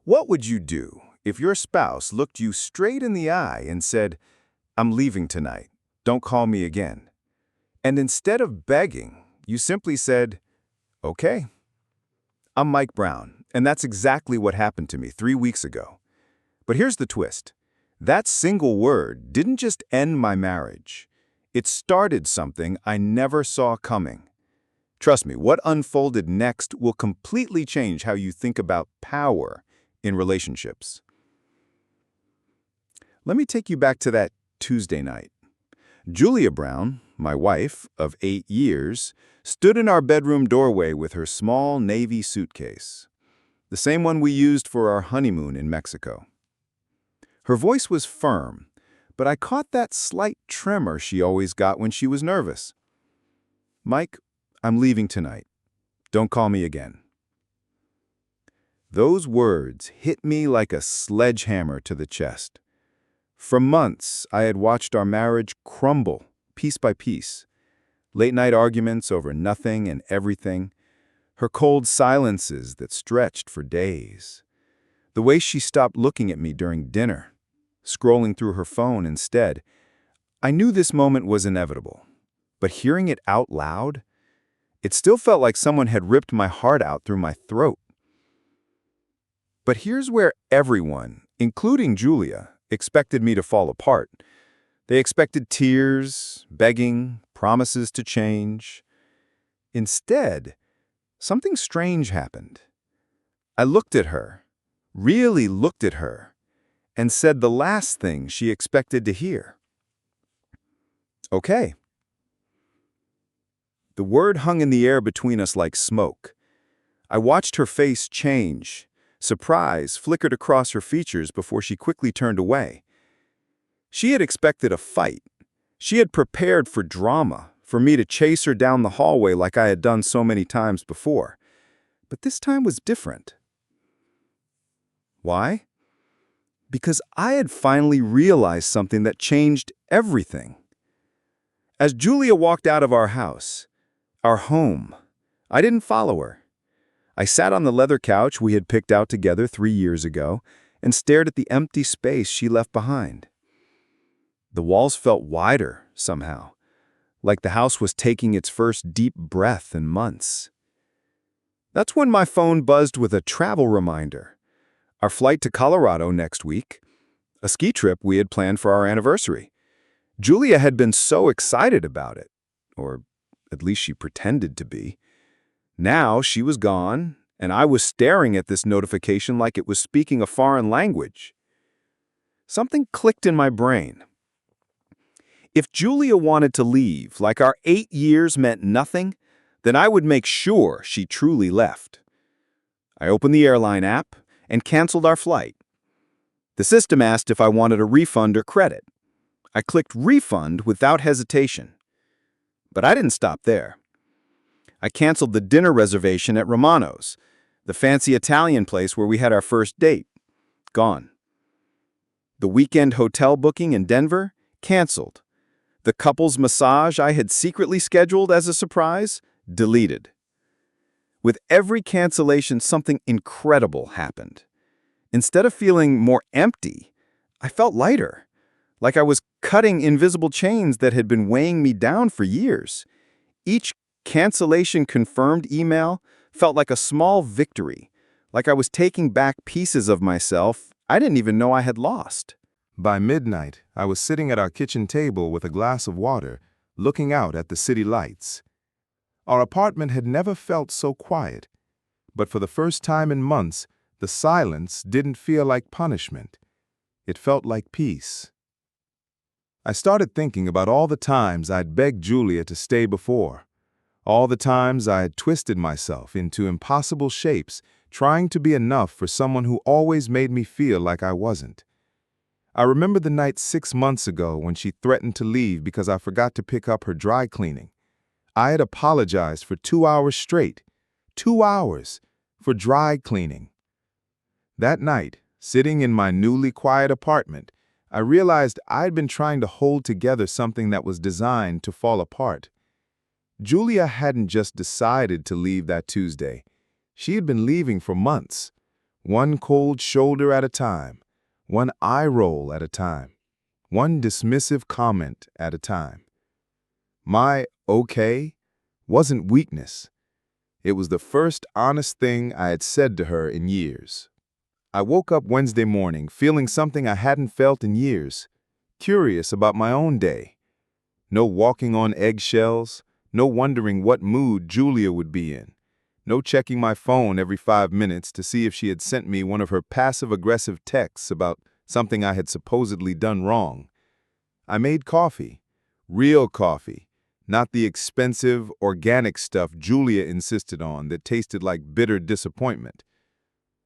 What would you do if your spouse looked you straight in the eye and said, "I'm leaving tonight. Don't call me again"? And instead of begging, you simply said, "Okay." I'm Mike Brown, and that's exactly what happened to me 3 weeks ago. But here's the twist. That single word didn't just end my marriage. It started something I never saw coming. Trust me, what unfolded next will completely change how you think about power in relationships. Let me take you back to that Tuesday night. Julia Brown, my wife of 8 years, stood in our bedroom doorway with her small navy suitcase, the same one we used for our honeymoon in Mexico. Her voice was firm, but I caught that slight tremor she always got when she was nervous. "Mike, I'm leaving tonight. Don't call me again." Those words hit me like a sledgehammer to the chest. For months, I had watched our marriage crumble, piece by piece. Late-night arguments over nothing and everything. Her cold silences that stretched for days. The way she stopped looking at me during dinner, scrolling through her phone instead. I knew this moment was inevitable. But hearing it out loud, it still felt like someone had ripped my heart out through my throat. But here's where everyone, including Julia, expected me to fall apart. They expected tears, begging, promises to change. Instead, something strange happened. I looked at her, really looked at her, and said the last thing she expected to hear. "Okay." The word hung in the air between us like smoke. I watched her face change. Surprise flickered across her features before she quickly turned away. She had expected a fight. She had prepared for drama, for me to chase her down the hallway like I had done so many times before. But this time was different. Why? Because I had finally realized something that changed everything. As Julia walked out of our house, our home, I didn't follow her. I sat on the leather couch we had picked out together 3 years ago and stared at the empty space she left behind. The walls felt wider, somehow, like the house was taking its first deep breath in months. That's when my phone buzzed with a travel reminder. Our flight to Colorado next week, a ski trip we had planned for our anniversary. Julia had been so excited about it, or at least she pretended to be. Now she was gone, and I was staring at this notification like it was speaking a foreign language. Something clicked in my brain. If Julia wanted to leave, like our 8 years meant nothing, then I would make sure she truly left. I opened the airline app and canceled our flight. The system asked if I wanted a refund or credit. I clicked refund without hesitation. But I didn't stop there. I canceled the dinner reservation at Romano's, the fancy Italian place where we had our first date. Gone. The weekend hotel booking in Denver? Canceled. The couple's massage I had secretly scheduled as a surprise? Deleted. With every cancellation, something incredible happened. Instead of feeling more empty, I felt lighter, like I was cutting invisible chains that had been weighing me down for years. Each cancellation confirmed email felt like a small victory, like I was taking back pieces of myself I didn't even know I had lost. By midnight, I was sitting at our kitchen table with a glass of water, looking out at the city lights. Our apartment had never felt so quiet, but for the first time in months, the silence didn't feel like punishment. It felt like peace. I started thinking about all the times I'd begged Julia to stay before. All the times I had twisted myself into impossible shapes, trying to be enough for someone who always made me feel like I wasn't. I remember the night 6 months ago when she threatened to leave because I forgot to pick up her dry cleaning. I had apologized for 2 hours straight. 2 hours for dry cleaning. That night, sitting in my newly quiet apartment, I realized I'd been trying to hold together something that was designed to fall apart. Julia hadn't just decided to leave that Tuesday. She had been leaving for months. one cold shoulder at a time, one eye roll at a time, one dismissive comment at a time. My okay wasn't weakness. It was the first honest thing I had said to her in years. I woke up Wednesday morning feeling something I hadn't felt in years, curious about my own day. No walking on eggshells, no wondering what mood Julia would be in, no checking my phone every 5 minutes to see if she had sent me one of her passive-aggressive texts about something I had supposedly done wrong. I made coffee, real coffee, not the expensive, organic stuff Julia insisted on that tasted like bitter disappointment.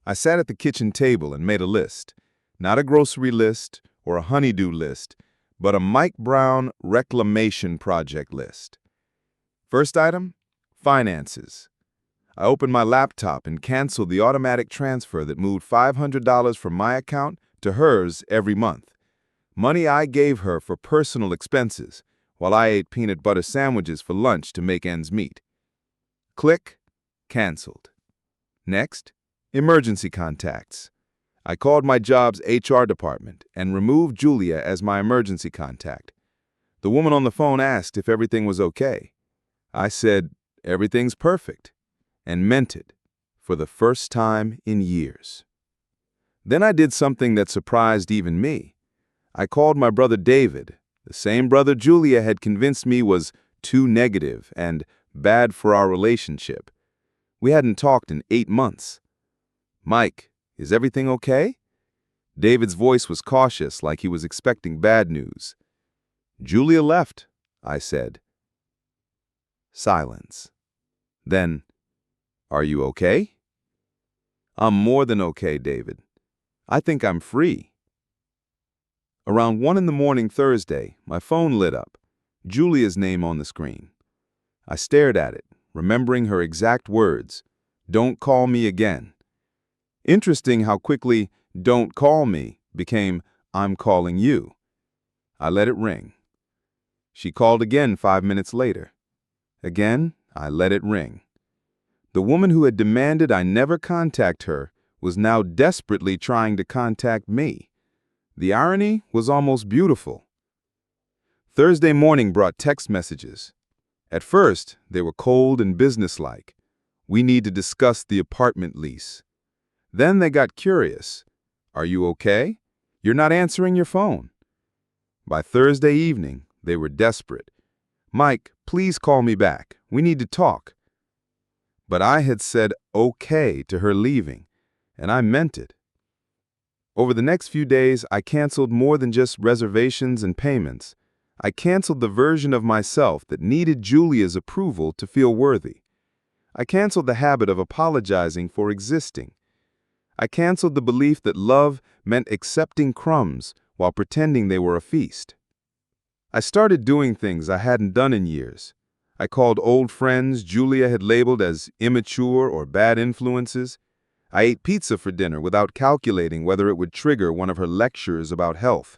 I sat at the kitchen table and made a list, not a grocery list or a honeydew list, but a Mike Brown reclamation project list. First item, finances. I opened my laptop and canceled the automatic transfer that moved $500 from my account to hers every month. Money I gave her for personal expenses, while I ate peanut butter sandwiches for lunch to make ends meet. Click, canceled. Next, emergency contacts. I called my job's HR department and removed Julia as my emergency contact. The woman on the phone asked if everything was okay. I said, everything's perfect, and meant it for the first time in years. Then I did something that surprised even me. I called my brother David, the same brother Julia had convinced me was too negative and bad for our relationship. We hadn't talked in 8 months. Mike, is everything okay? David's voice was cautious, like he was expecting bad news. Julia left, I said. Silence. Then, are you okay? I'm more than okay, David. I think I'm free. Around 1 a.m. Thursday, my phone lit up, Julia's name on the screen. I stared at it, remembering her exact words, "Don't call me again." Interesting how quickly "don't call me" became "I'm calling you." I let it ring. She called again 5 minutes later. Again, I let it ring. The woman who had demanded I never contact her was now desperately trying to contact me. The irony was almost beautiful. Thursday morning brought text messages. At first, they were cold and businesslike. We need to discuss the apartment lease. Then they got curious. Are you okay? You're not answering your phone. By Thursday evening, they were desperate. Mike, please call me back. We need to talk. But I had said okay to her leaving, and I meant it. Over the next few days, I canceled more than just reservations and payments. I canceled the version of myself that needed Julia's approval to feel worthy. I canceled the habit of apologizing for existing. I canceled the belief that love meant accepting crumbs while pretending they were a feast. I started doing things I hadn't done in years. I called old friends Julia had labeled as immature or bad influences. I ate pizza for dinner without calculating whether it would trigger one of her lectures about health.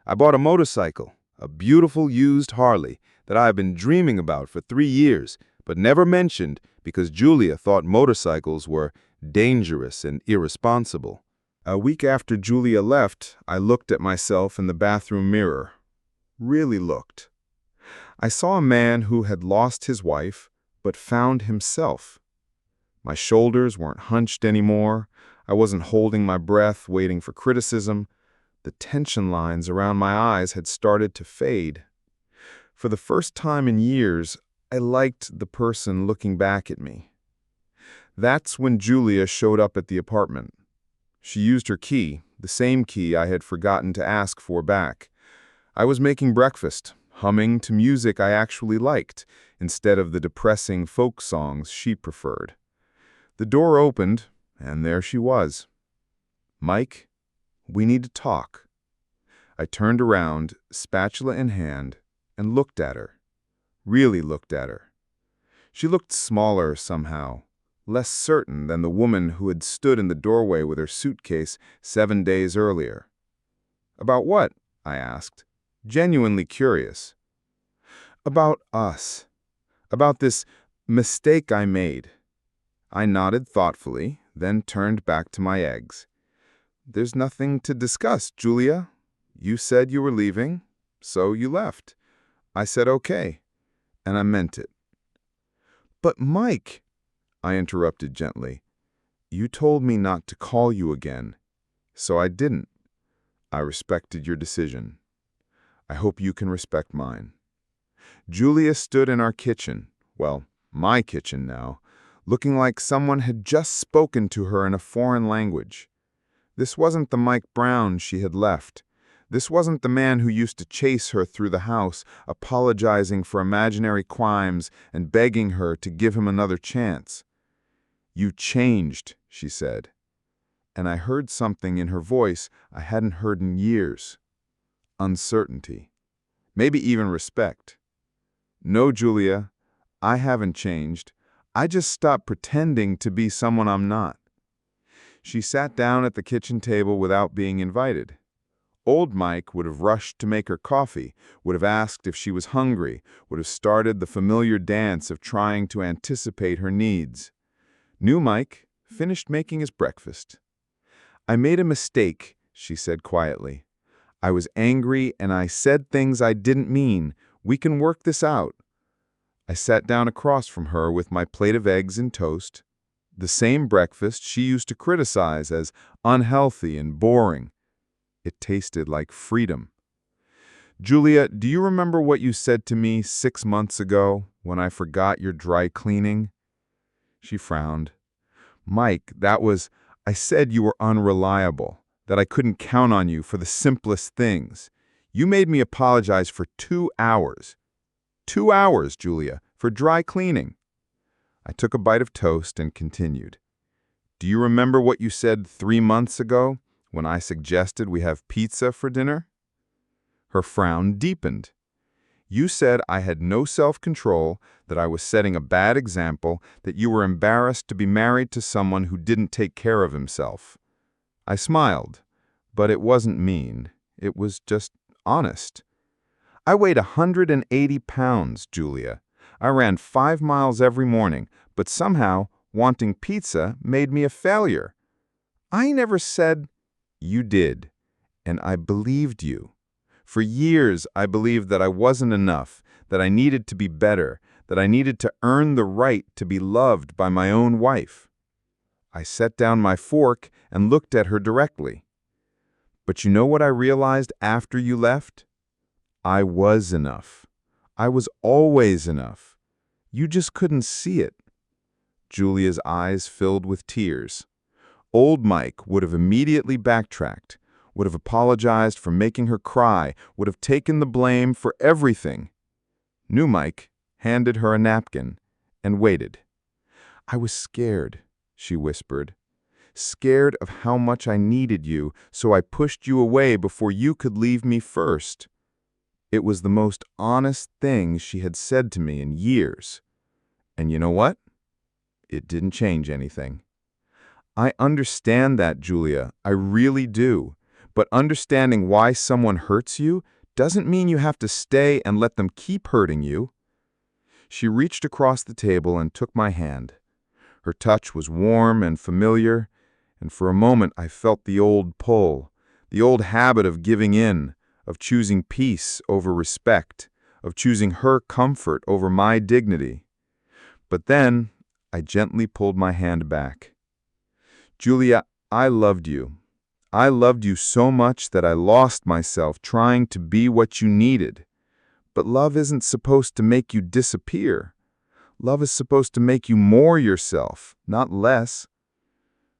I bought a motorcycle, a beautiful used Harley that I have been dreaming about for 3 years, but never mentioned because Julia thought motorcycles were dangerous and irresponsible. A week after Julia left, I looked at myself in the bathroom mirror. Really looked. I saw a man who had lost his wife, but found himself. My shoulders weren't hunched anymore. I wasn't holding my breath, waiting for criticism. The tension lines around my eyes had started to fade. For the first time in years, I liked the person looking back at me. That's when Julia showed up at the apartment. She used her key, the same key I had forgotten to ask for back. I was making breakfast, humming to music I actually liked, instead of the depressing folk songs she preferred. The door opened, and there she was. Mike, we need to talk. I turned around, spatula in hand, and looked at her. Really looked at her. She looked smaller somehow, less certain than the woman who had stood in the doorway with her suitcase 7 days earlier. About what? I asked, genuinely curious. About us. About this mistake I made. I nodded thoughtfully, then turned back to my eggs. "There's nothing to discuss, Julia. You said you were leaving, so you left. I said okay, and I meant it." "But Mike," I interrupted gently, "you told me not to call you again, so I didn't. I respected your decision. I hope you can respect mine." Julia stood in our kitchen, well, my kitchen now, looking like someone had just spoken to her in a foreign language. This wasn't the Mike Brown she had left. This wasn't the man who used to chase her through the house, apologizing for imaginary crimes and begging her to give him another chance. "You changed," she said. And I heard something in her voice I hadn't heard in years. Uncertainty. Maybe even respect. "No, Julia, I haven't changed. I just stopped pretending to be someone I'm not." She sat down at the kitchen table without being invited. Old Mike would have rushed to make her coffee, would have asked if she was hungry, would have started the familiar dance of trying to anticipate her needs. New Mike finished making his breakfast. "I made a mistake," she said quietly. "I was angry and I said things I didn't mean. We can work this out." I sat down across from her with my plate of eggs and toast, the same breakfast she used to criticize as unhealthy and boring. It tasted like freedom. "Julia, do you remember what you said to me 6 months ago when I forgot your dry cleaning?" She frowned. "Mike, I said you were unreliable, that I couldn't count on you for the simplest things. You made me apologize for 2 hours. 2 hours, Julia, for dry cleaning." I took a bite of toast and continued. "Do you remember what you said 3 months ago when I suggested we have pizza for dinner?" Her frown deepened. "You said I had no self-control, that I was setting a bad example, that you were embarrassed to be married to someone who didn't take care of himself." I smiled, but it wasn't mean. It was just honest. "I weighed 180 pounds, Julia. I ran 5 miles every morning, but somehow wanting pizza made me a failure. I never said—" "You did, and I believed you. For years, I believed that I wasn't enough, that I needed to be better, that I needed to earn the right to be loved by my own wife." I set down my fork and looked at her directly. "But you know what I realized after you left? I was enough. I was always enough. You just couldn't see it." Julia's eyes filled with tears. Old Mike would have immediately backtracked, would have apologized for making her cry, would have taken the blame for everything. New Mike handed her a napkin and waited. "I was scared," she whispered. "Scared of how much I needed you, so I pushed you away before you could leave me first." It was the most honest thing she had said to me in years. And you know what? It didn't change anything. I understand that, Julia. I really do. But understanding why someone hurts you doesn't mean you have to stay and let them keep hurting you. She reached across the table and took my hand. Her touch was warm and familiar, and for a moment I felt the old pull, the old habit of giving in, of choosing peace over respect, of choosing her comfort over my dignity. But then I gently pulled my hand back. "Julia, I loved you. I loved you so much that I lost myself trying to be what you needed. But love isn't supposed to make you disappear. Love is supposed to make you more yourself, not less."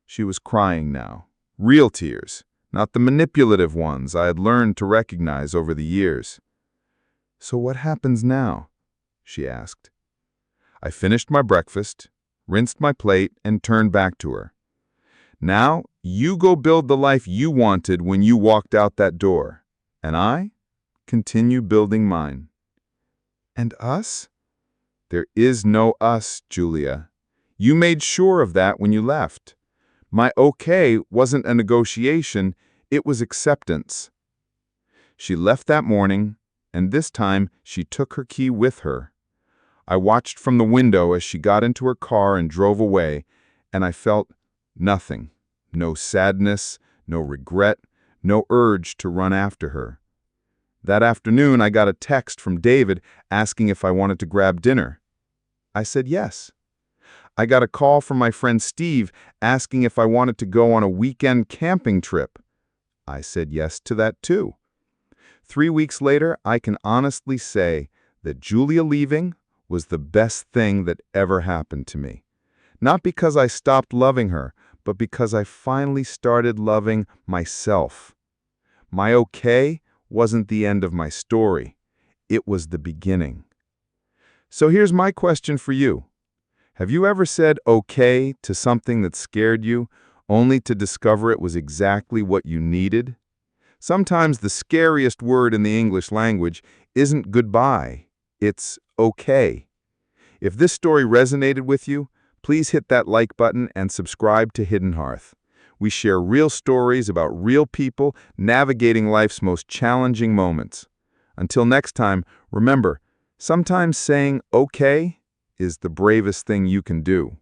She was crying now, real tears, not the manipulative ones I had learned to recognize over the years. "So what happens now?" she asked. I finished my breakfast, rinsed my plate, and turned back to her. "Now, you go build the life you wanted when you walked out that door, and I continue building mine." "And us?" "There is no us, Julia. You made sure of that when you left. My okay wasn't a negotiation, it was acceptance." She left that morning, and this time she took her key with her. I watched from the window as she got into her car and drove away, and I felt Nothing. No sadness, no regret, no urge to run after her. That afternoon, I got a text from David asking if I wanted to grab dinner. I said yes. I got a call from my friend Steve asking if I wanted to go on a weekend camping trip. I said yes to that too. 3 weeks later, I can honestly say that Julia leaving was the best thing that ever happened to me. Not because I stopped loving her, but because I finally started loving myself. My okay wasn't the end of my story. It was the beginning. So here's my question for you. Have you ever said okay to something that scared you, only to discover it was exactly what you needed? Sometimes the scariest word in the English language isn't goodbye, it's okay. If this story resonated with you, please hit that like button and subscribe to Hidden Hearth. We share real stories about real people navigating life's most challenging moments. Until next time, remember, sometimes saying okay is the bravest thing you can do.